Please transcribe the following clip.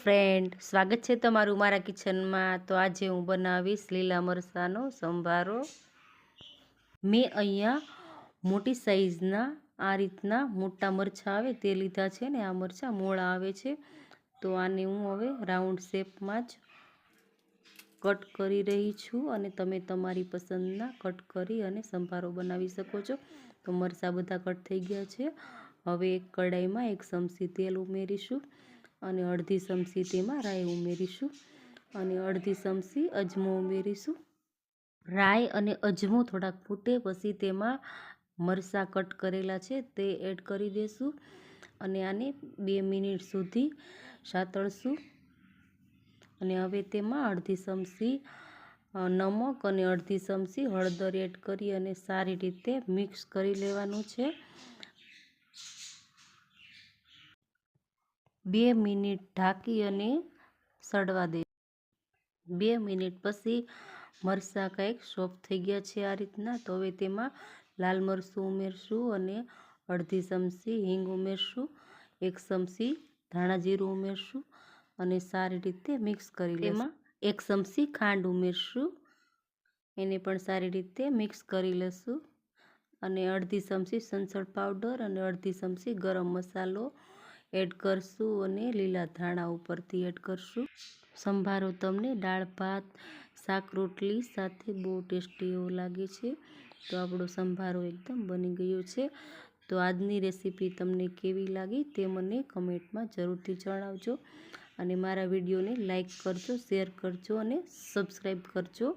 Friend, સ્વાગત છે તમારું મારા કિચનમાં। તો આજે હું બનાવીશ લીલા મરચાંનો સંભારો। મેં અહીંયા મોટી સાઈઝના આ રીતના મોટા મરચાં આવે તે લીધા છે ને આ મરચાં મોળા આવે છે। તો આને હું હવે રાઉન્ડ શેપમાં જ કટ કરી રહી છું અને તમે તમારી પસંદના કટ કરી અને સંભારો બનાવી શકો છો। તો મરચાં બધા કટ થઈ ગયા છે। હવે એક કઢાઈમાં 1 ચમચી તેલ ઉમેરીશું અને અડધી ચમચી તેમાં રાઈ ઉમેરીશું અને અડધી ચમચી અજમો ઉમેરીશું। રાઈ અને અજમો થોડાક ફૂટે પછી તેમાં મરચાં કટ કરેલા છે તે એડ કરી દેશું અને આને 2 મિનિટ સુધી સાતળશું। અને હવે તેમાં અડધી ચમચી નમક અને અડધી ચમચી હળદર એડ કરી અને સારી રીતે મિક્સ કરી લેવાનું છે। 2 મિનિટ ઢાંકી અને સડવા દે। 2 મિનિટ પછી મરચાં કંઈક સોફ્ટ થઈ ગયા છે આ રીતના। તો હવે તેમાં લાલ મરચું ઉમેરશું અને અડધી ચમચી હિંગ ઉમેરશું, 1 ચમચી ધાણા જીરું ઉમેરશું અને સારી રીતે મિક્સ કરી લેશું। 1 ચમચી ખાંડ ઉમેરશું, એને પણ સારી રીતે મિક્સ કરી લેશું અને અડધી ચમચી સંચળ પાવડર અને અડધી ચમચી ગરમ મસાલો એડ કરશું અને લીલા ધાણા ઉપરથી એડ કરશું। સંભારો તમને દાળ ભાત શાક રોટલી સાથે બહુ ટેસ્ટી એવો લાગે છે। તો આપણો સંભારો એકદમ બની ગયો છે। તો આજની રેસીપી તમને કેવી લાગી તે મને કમેન્ટમાં જરૂરથી જણાવજો અને મારા વિડીયોને લાઈક કરજો, શેર કરજો અને સબસ્ક્રાઈબ કરજો।